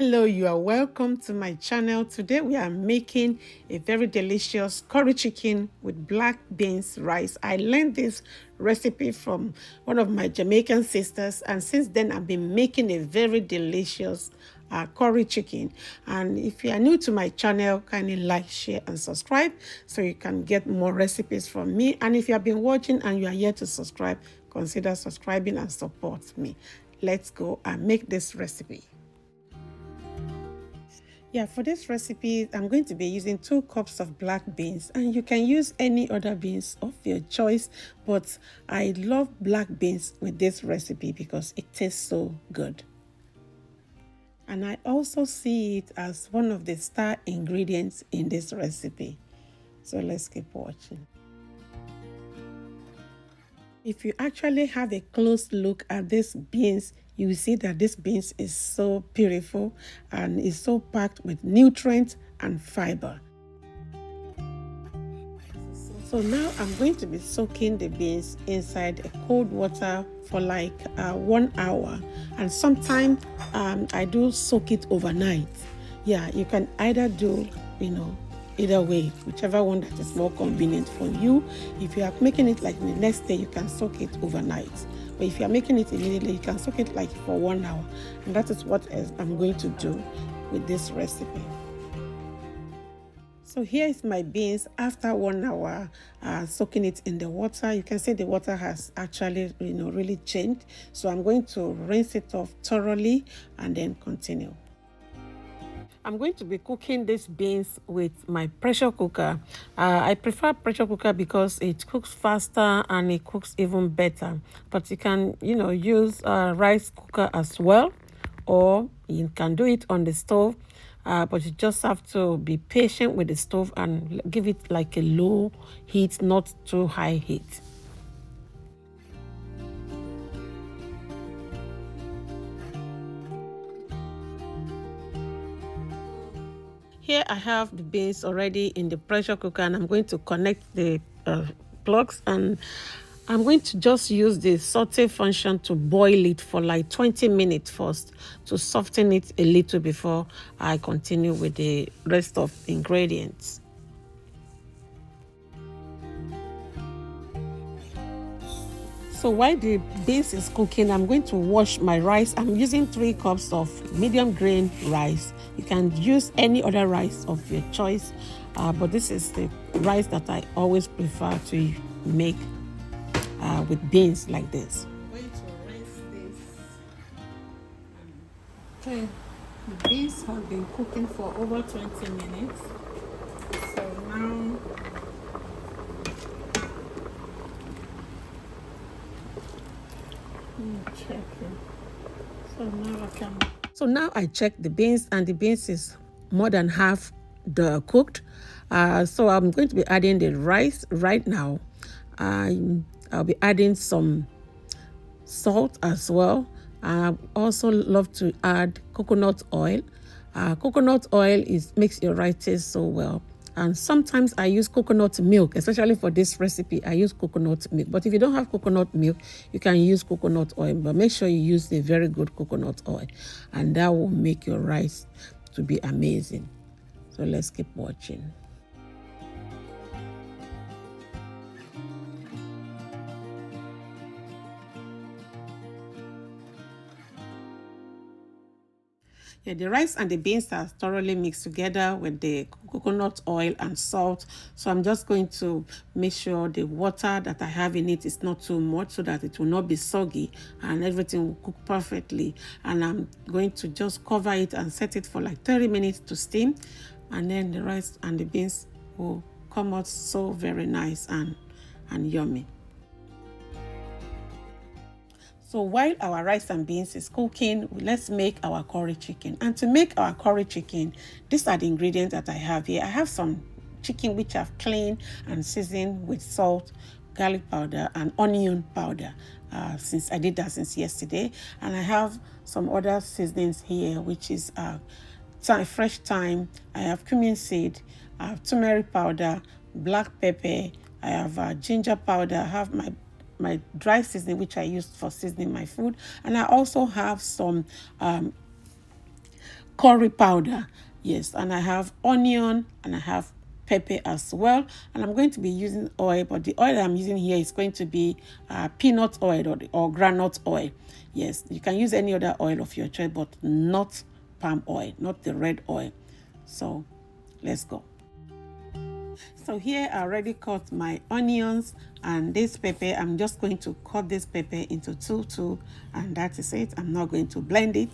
Hello, you are welcome to my channel. Today we are making a very delicious curry chicken with black beans rice. I learned this recipe from one of my Jamaican sisters, and since then I've been making a very delicious curry chicken. And if you are new to my channel, kindly like, share and subscribe so you can get more recipes from me. And if you have been watching and you are yet to subscribe, consider subscribing and support me. Let's go and make this recipe. Yeah, for this recipe, I'm going to be using 2 cups of black beans, and you can use any other beans of your choice, but I love black beans with this recipe because it tastes so good. And I also see it as one of the star ingredients in this recipe. So let's keep watching. If you actually have a close look at this beans, you will see that this beans is so beautiful and is so packed with nutrients and fiber. So now I'm going to be soaking the beans inside a cold water for like 1 hour, and sometimes I do soak it overnight. Yeah, you can either do, either way, whichever one that is more convenient for you. If you are making it like the next day, you can soak it overnight. But if you are making it immediately, you can soak it like for 1 hour. And that is what I'm going to do with this recipe. So here is my beans after 1 hour soaking it in the water. You can see the water has actually, really changed. So I'm going to rinse it off thoroughly and then continue. I'm going to be cooking these beans with my pressure cooker. I prefer pressure cooker because it cooks faster and it cooks even better. But you can, use a rice cooker as well, or you can do it on the stove. But you just have to be patient with the stove and give it like a low heat, not too high heat. Here I have the beans already in the pressure cooker, and I'm going to connect the plugs, and I'm going to just use the saute function to boil it for like 20 minutes first to soften it a little before I continue with the rest of the ingredients. So while the beans is cooking, I'm going to wash my rice. I'm using 3 cups of medium grain rice. You can use any other rice of your choice, but this is the rice that I always prefer to make with beans like this. I'm going to rinse this. Okay, the beans have been cooking for over 20 minutes. So now check it. So now I check the beans, and the beans is more than half cooked. So I'm going to be adding the rice right now. I'll be adding some salt as well. I also love to add coconut oil. Coconut oil makes your rice taste so well. And sometimes I use coconut milk, especially for this recipe. I use coconut milk. But if you don't have coconut milk, you can use coconut oil. But make sure you use a very good coconut oil, and that will make your rice to be amazing. So let's keep watching. Yeah, the rice and the beans are thoroughly mixed together with the coconut oil and salt. So I'm just going to make sure the water that I have in it is not too much so that it will not be soggy and everything will cook perfectly. And I'm going to just cover it and set it for like 30 minutes to steam. And then the rice and the beans will come out so very nice and yummy. So while our rice and beans is cooking, let's make our curry chicken. And to make our curry chicken, these are the ingredients that I have here. I have some chicken which I've cleaned and seasoned with salt, garlic powder, and onion powder. Since I did that since yesterday. And I have some other seasonings here, which is fresh thyme. I have cumin seed. I have turmeric powder, black pepper. I have ginger powder. I have my dry seasoning, which I use for seasoning my food, and I also have some curry powder. Yes, and I have onion and I have pepper as well. And I'm going to be using oil, but the oil I'm using here is going to be peanut oil or groundnut oil. Yes, you can use any other oil of your choice, but not palm oil, not the red oil. So let's go. So here I already cut my onions and this pepper. I'm just going to cut this pepper into two, and that is it. I'm not going to blend it.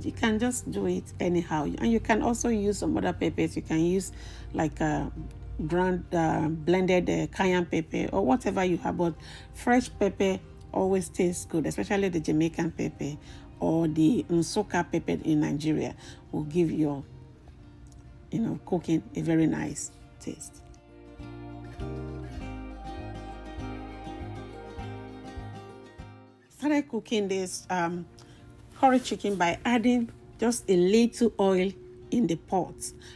You can just do it anyhow. And you can also use some other peppers. You can use like a blended cayenne pepper or whatever you have. But fresh pepper always tastes good, especially the Jamaican pepper or the Nsoka pepper in Nigeria will give your cooking a very nice taste. Started cooking this curry chicken by adding just a little oil in the pot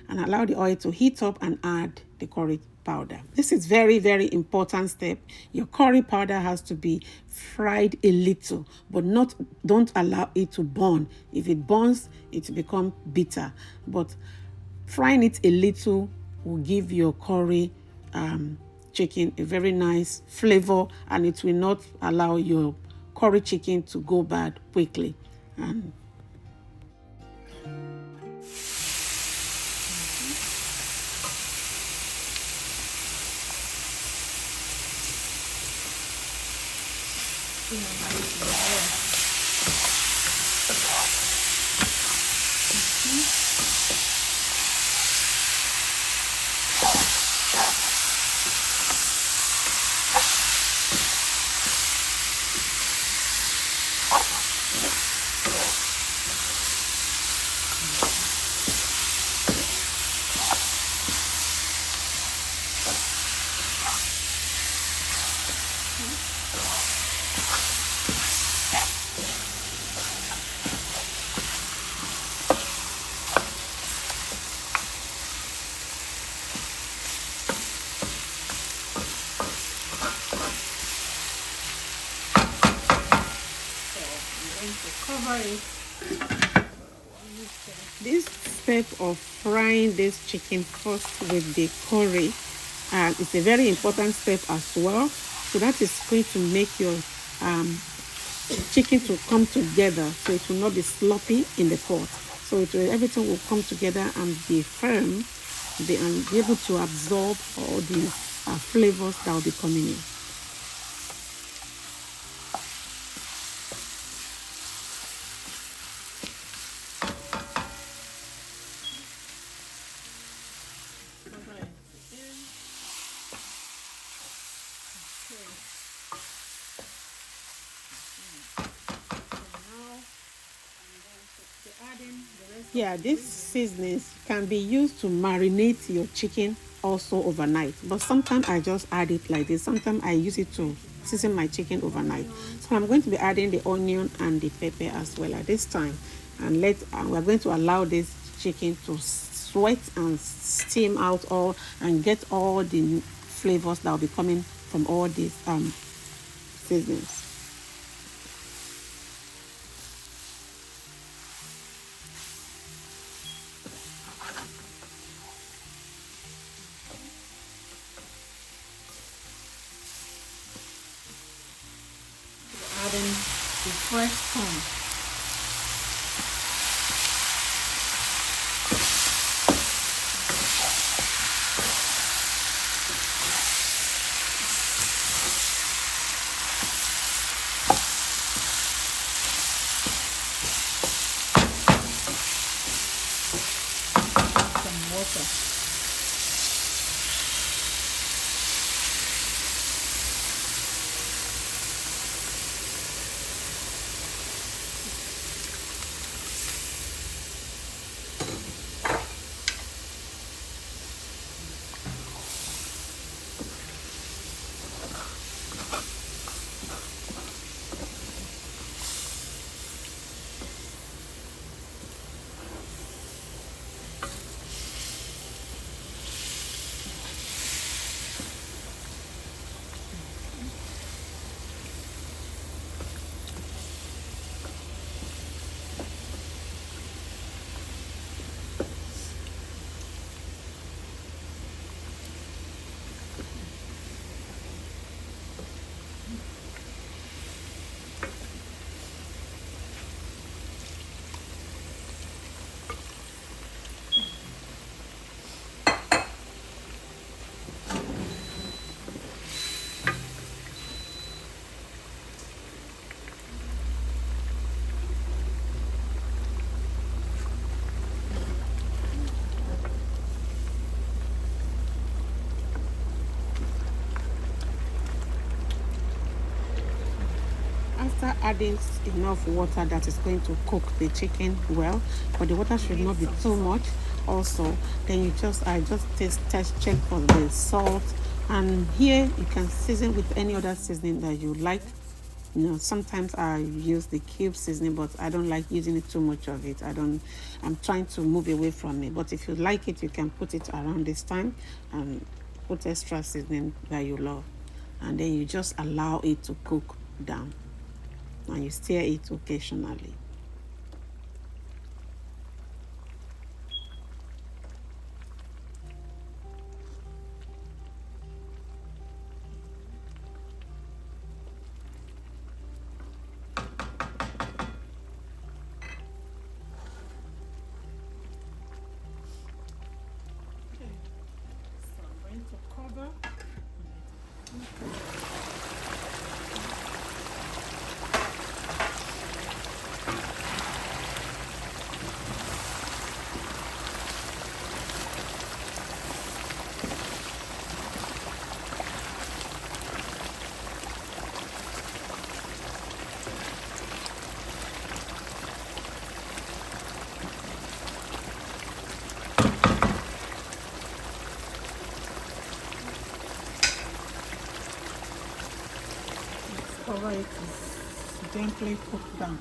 and allow the oil to heat up and add the curry powder. This is very, very important step. Your curry powder has to be fried a little, but don't allow it to burn. If it burns, it will become bitter. But frying it a little will give your curry chicken a very nice flavor, and it will not allow your curry chicken to go bad quickly. Cover it. This step of frying this chicken first with the curry is a very important step as well. So that is going to make your chicken to come together, so it will not be sloppy in the pot. So everything will come together and be firm, and be able to absorb all the flavors that will be coming in. Yeah, these seasonings can be used to marinate your chicken also overnight. But sometimes I just add it like this. Sometimes I use it to season my chicken overnight. So I'm going to be adding the onion and the pepper as well at this time. And we're going to allow this chicken to sweat and steam out and get all the flavors that will be coming from all these seasonings. Adding the fresh corn. Some water. adding enough water that is going to cook the chicken well, but the water should not be too much also. Then I just test check for the salt, and here you can season with any other seasoning that you like. Sometimes I use the cube seasoning, but I don't like using it too much of it. I'm trying to move away from it. But if you like it, you can put it around this time and put extra seasoning that you love. And then you just allow it to cook down. And you stir it occasionally. So I'm going to cover. Cover it is gently cooked down.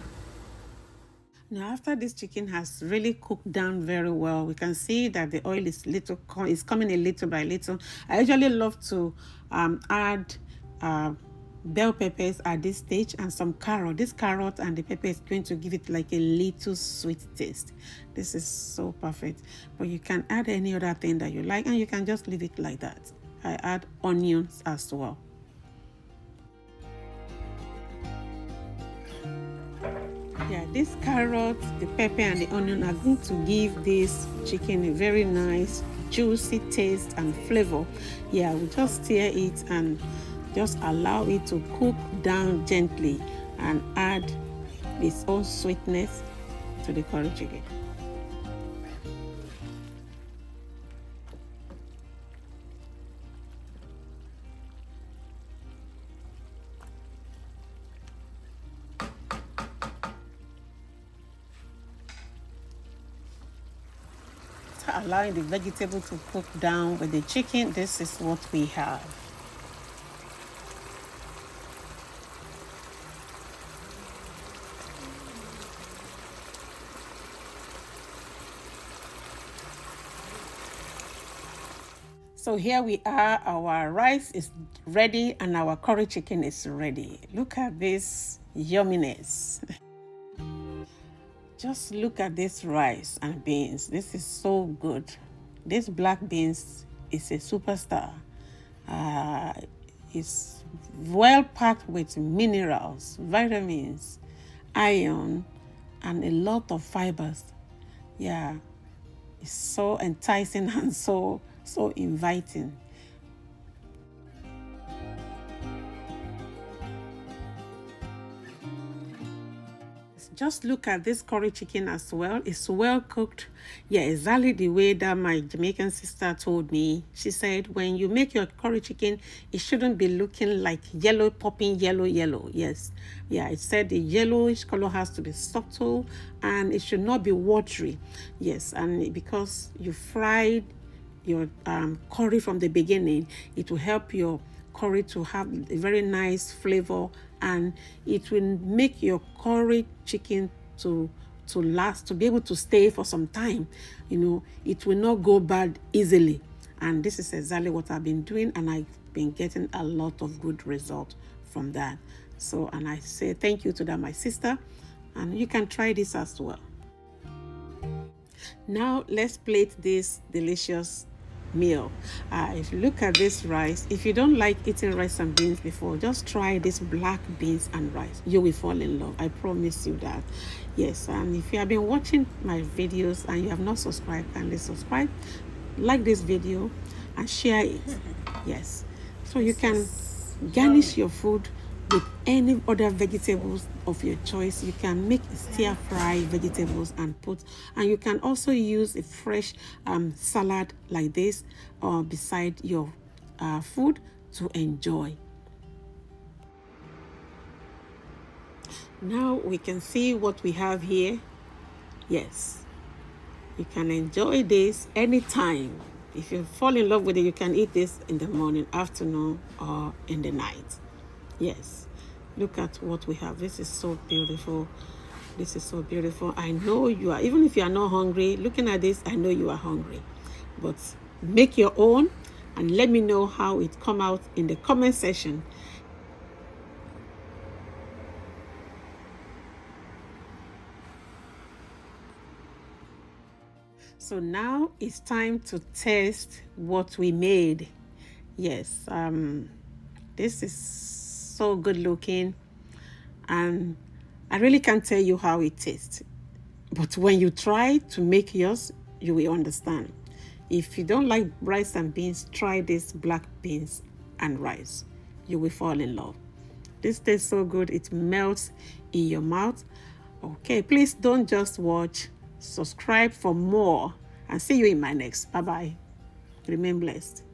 Now, after this chicken has really cooked down very well, we can see that the oil is coming a little by little. I usually love to add bell peppers at this stage and some carrot. This carrot and the pepper is going to give it like a little sweet taste. This is so perfect. But you can add any other thing that you like, and you can just leave it like that. I add onions as well. Yeah, this carrot, the pepper, and the onion are going to give this chicken a very nice, juicy taste and flavor. Yeah, we just stir it and just allow it to cook down gently and add its own sweetness to the curry chicken. Allowing the vegetable to cook down with the chicken, this is what we have. So here we are, our rice is ready and our curry chicken is ready. Look at this yumminess. Just look at this rice and beans. This is so good. This black beans is a superstar. It's well packed with minerals, vitamins, iron, and a lot of fibers. Yeah, it's so enticing and so inviting. Just look at this curry chicken as well. It's well cooked. Yeah, exactly the way that my Jamaican sister told me. She said, when you make your curry chicken, it shouldn't be looking like yellow, popping yellow. Yes. Yeah, it said the yellowish color has to be subtle and it should not be watery. Yes, and because you fried your curry from the beginning, it will help your curry to have a very nice flavor, and it will make your curry chicken to last, to be able to stay for some time. It will not go bad easily, and this is exactly what I've been doing, and I've been getting a lot of good result from that. So, and I say thank you to that, my sister, and you can try this as well. Now let's plate this delicious meal. If you look at this rice, if you don't like eating rice and beans before, just try this black beans and rice. You will fall in love. I promise you that. Yes, and if you have been watching my videos and you have not subscribed, kindly subscribe, like this video, and share it. Yes, so you can garnish your food with any other vegetables of your choice. You can make stir fry vegetables and you can also use a fresh salad like this beside your food to enjoy. Now we can see what we have here. Yes, you can enjoy this anytime. If you fall in love with it, you can eat this in the morning, afternoon, or in the night. Yes, look at what we have. This is so beautiful. This is so beautiful. I know you are, even if you are not hungry, looking at this, I know you are hungry. But make your own and let me know how it come out in the comment section. So now it's time to test what we made. Yes, this is so good looking, and I really can't tell you how it tastes. But when you try to make yours, you will understand. If you don't like rice and beans, try this black beans and rice. You will fall in love. This tastes so good, it melts in your mouth. Okay, please don't just watch, subscribe for more, and see you in my next. Bye bye. Remain blessed.